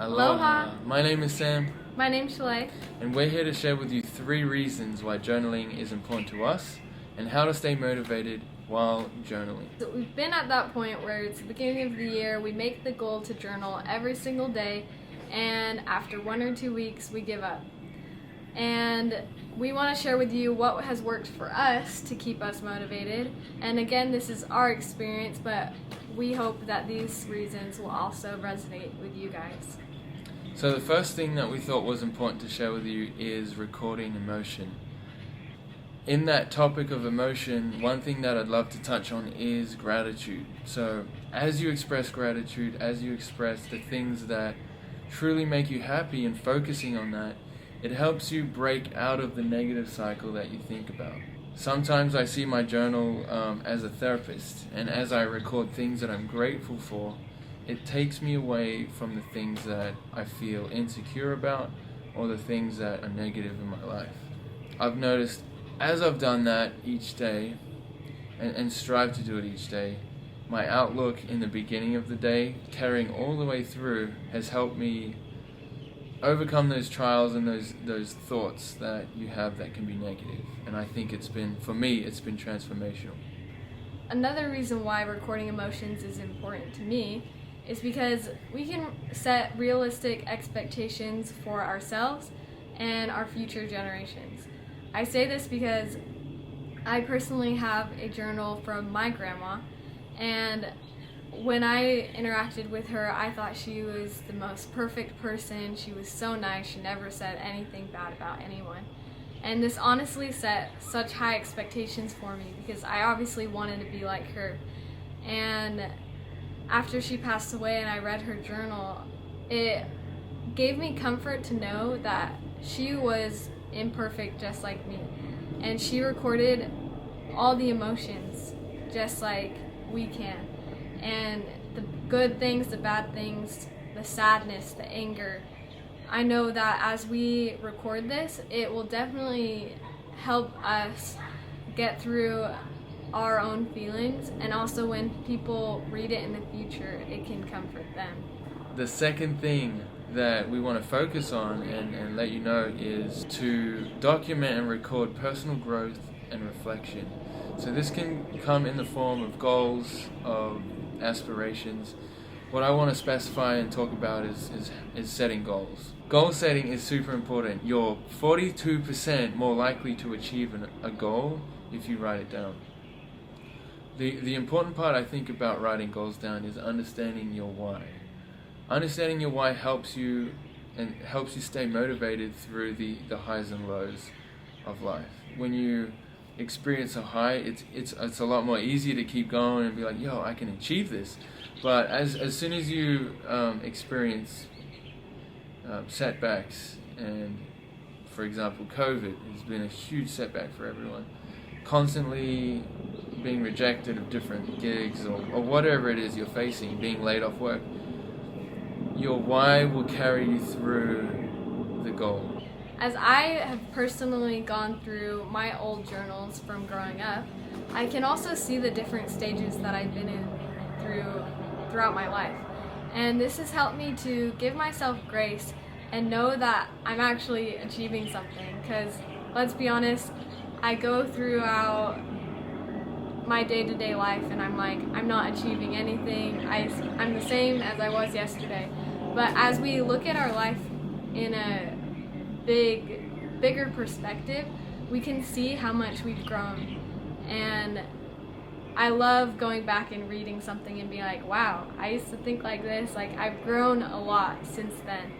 Aloha. My name is Sam, My name's Shalay. and we're here to share with you 3 reasons why journaling is important to us and how to stay motivated while journaling. So we've been at that point where it's the beginning of the year, we make the goal to journal every single day, and after 1 or 2 weeks, we give up. And we want to share with you what has worked for us to keep us motivated. And again, this is our experience, but we hope that these reasons will also resonate with you guys. So the first thing that we thought was important to share with you is recording emotion. In that topic of emotion, one thing that I'd love to touch on is gratitude. So as you express gratitude, as you express the things that truly make you happy and focusing on that, it helps you break out of the negative cycle that you think about. Sometimes I see my journal as a therapist, and as I record things that I'm grateful for, it takes me away from the things that I feel insecure about or the things that are negative in my life. I've noticed as I've done that each day and strive to do it each day, my outlook in the beginning of the day, carrying all the way through, has helped me overcome those trials and those thoughts that you have that can be negative. And I think for me, it's been transformational. Another reason why recording emotions is important to me is because we can set realistic expectations for ourselves and our future generations. I say this because I personally have a journal from my grandma, and when I interacted with her, I thought she was the most perfect person. She was so nice. She never said anything bad about anyone. And this honestly set such high expectations for me because I obviously wanted to be like her. And after she passed away and I read her journal, it gave me comfort to know that she was imperfect just like me. And she recorded all the emotions just like we can. And the good things, the bad things, the sadness, the anger. I know that as we record this, it will definitely help us get through our own feelings, and also when people read it in the future, it can comfort them. The second thing that we want to focus on and let you know is to document and record personal growth and reflection. So this can come in the form of goals, of aspirations. What I want to specify and talk about is setting goals. Goal setting is super important. You're 42% more likely to achieve a goal if you write it down. The important part I think about writing goals down is understanding your why. Understanding your why helps you stay motivated through the highs and lows of life. When you experience a high, it's a lot more easy to keep going and be like, yo, I can achieve this. But as soon as you experience setbacks, and for example COVID has been a huge setback for everyone, constantly being rejected of different gigs or whatever it is you're facing, being laid off work, your why will carry you through the goal. As I have personally gone through my old journals from growing up, I can also see the different stages that I've been in throughout my life. And this has helped me to give myself grace and know that I'm actually achieving something. Because let's be honest, I go throughout my day-to-day life and I'm like, I'm not achieving anything. I'm the same as I was yesterday. But as we look at our life in a bigger perspective, we can see how much we've grown. And I love going back and reading something and being like, wow, I used to think like this. Like, I've grown a lot since then.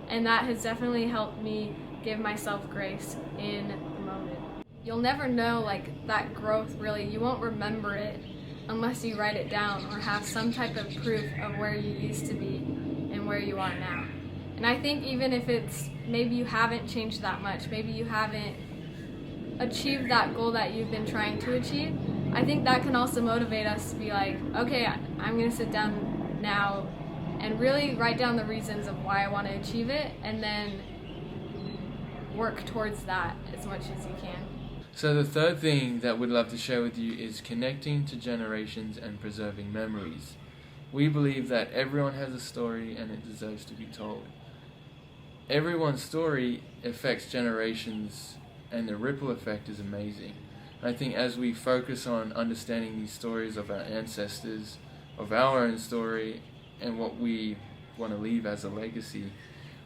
And that has definitely helped me give myself grace in the moment. You'll never know like that growth really. You won't remember it unless you write it down or have some type of proof of where you used to be and where you are now. And I think even if it's maybe you haven't changed that much, maybe you haven't achieved that goal that you've been trying to achieve, I think that can also motivate us to be like, okay, I'm going to sit down now and really write down the reasons of why I want to achieve it, and then work towards that as much as you can. So the third thing that we'd love to share with you is connecting to generations and preserving memories. We believe that everyone has a story and it deserves to be told. everyone's story affects generations, and the ripple effect is amazing. I think as we focus on understanding these stories of our ancestors, of our own story, and what we want to leave as a legacy,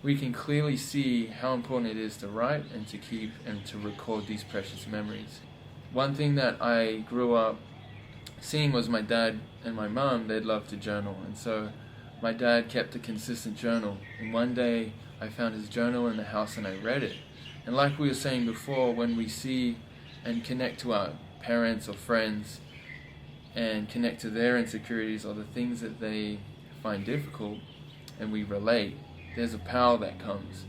we can clearly see how important it is to write and to keep and to record these precious memories. One thing that I grew up seeing was my dad and my mom, they'd love to journal. And so my dad kept a consistent journal. And one day I found his journal in the house and I read it. And like we were saying before, when we see and connect to our parents or friends and connect to their insecurities or the things that they find difficult, and we relate, there's a power that comes.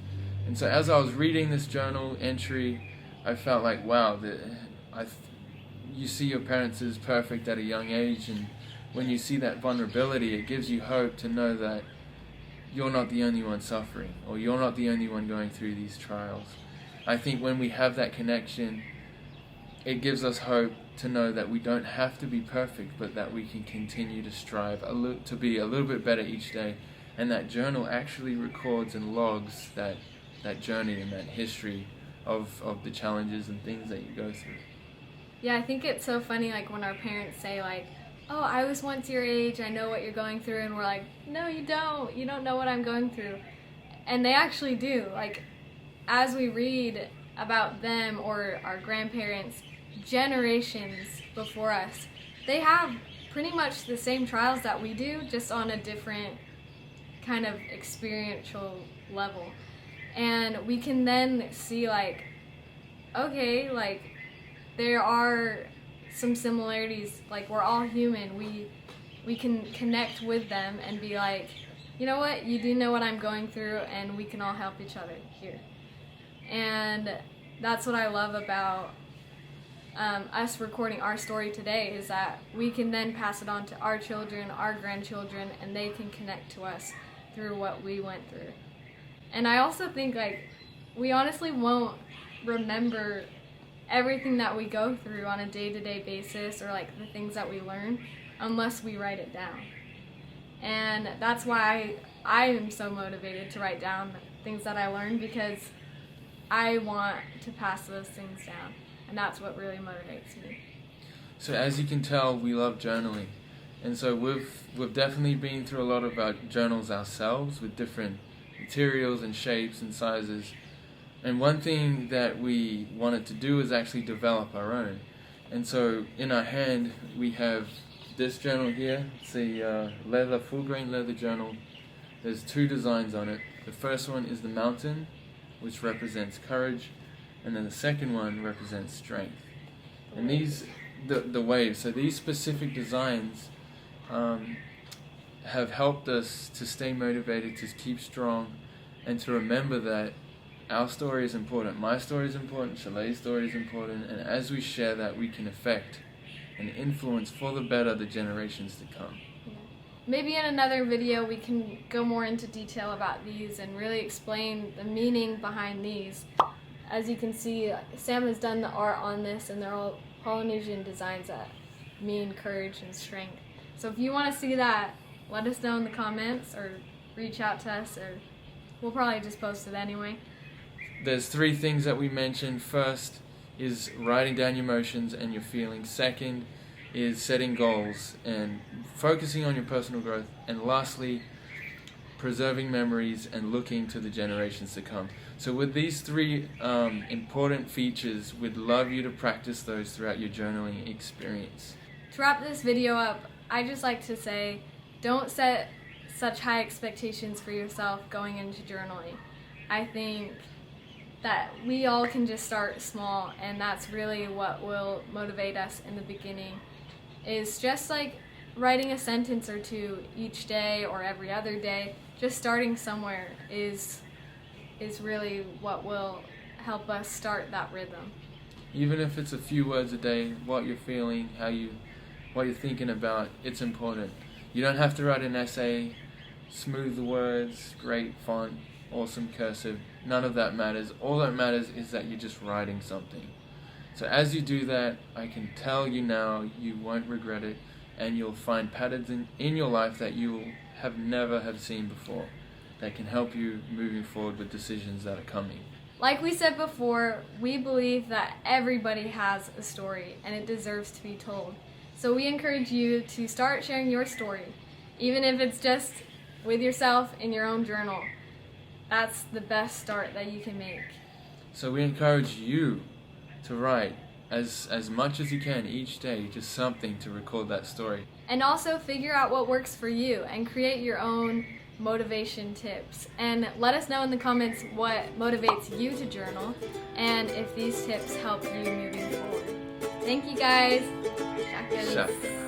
And so as I was reading this journal entry, I felt like, wow, you see your parents as perfect at a young age, and when you see that vulnerability, it gives you hope to know that you're not the only one suffering, or you're not the only one going through these trials. I think when we have that connection, it gives us hope to know that we don't have to be perfect, but that we can continue to strive to be a little bit better each day. And that journal actually records and logs that journey and that history of the challenges and things that you go through. Yeah, I think it's so funny, like, when our parents say, like, oh, I was once your age, I know what you're going through, and we're like, no, you don't know what I'm going through. And they actually do. Like, as we read about them or our grandparents, generations before us, they have pretty much the same trials that we do, just on a different kind of experiential level. And we can then see, like, okay, like, there are some similarities. Like, we're all human. We can connect with them and be like, you know what, you do know what I'm going through, and we can all help each other here. And that's what I love about us recording our story today, is that we can then pass it on to our children, our grandchildren, and they can connect to us through what we went through. And I also think, like, we honestly won't remember everything that we go through on a day-to-day basis, or like the things that we learn, unless we write it down. And that's why I am so motivated to write down things that I learned, because I want to pass those things down, and that's what really motivates me. So as you can tell, we love journaling, and so we've definitely been through a lot of our journals ourselves with different materials and shapes and sizes. And one thing that we wanted to do is actually develop our own. And so in our hand we have this journal here. It's a full grain leather journal. There's two designs on it. The first one is the mountain, which represents courage, and then the second one represents strength. And these, the waves, so these specific designs have helped us to stay motivated, to keep strong, and to remember that our story is important, my story is important, Chalet's story is important, and as we share that, we can affect and influence for the better the generations to come. Maybe in another video we can go more into detail about these and really explain the meaning behind these. As you can see, Sam has done the art on this, and they're all Polynesian designs that mean courage and strength. So if you want to see that, let us know in the comments, or reach out to us, or we'll probably just post it anyway. There's three things that we mentioned. First is writing down your emotions and your feelings. Second is setting goals and focusing on your personal growth. And lastly, preserving memories and looking to the generations to come. So with these three important features, we'd love you to practice those throughout your journaling experience. To wrap this video up, I just like to say, don't set such high expectations for yourself going into journaling. I think that we all can just start small, and that's really what will motivate us in the beginning, is just like writing a sentence or two each day or every other day. Just starting somewhere is really what will help us start that rhythm. Even if it's a few words a day, what you're feeling, what you're thinking about, it's important. You don't have to write an essay, smooth the words, great font, awesome cursive. None of that matters. All that matters is that you're just writing something. So as you do that, I can tell you now, you won't regret it, and you'll find patterns in your life that you have never have seen before. that can help you moving forward with decisions that are coming. Like we said before, we believe that everybody has a story and it deserves to be told. So we encourage you to start sharing your story, even if it's just with yourself in your own journal. That's the best start that you can make. So we encourage you to write as much as you can each day, just something to record that story. And also figure out what works for you and create your own motivation tips. And let us know in the comments what motivates you to journal and if these tips help you moving forward. Thank you guys. Shotguns. Shotgun.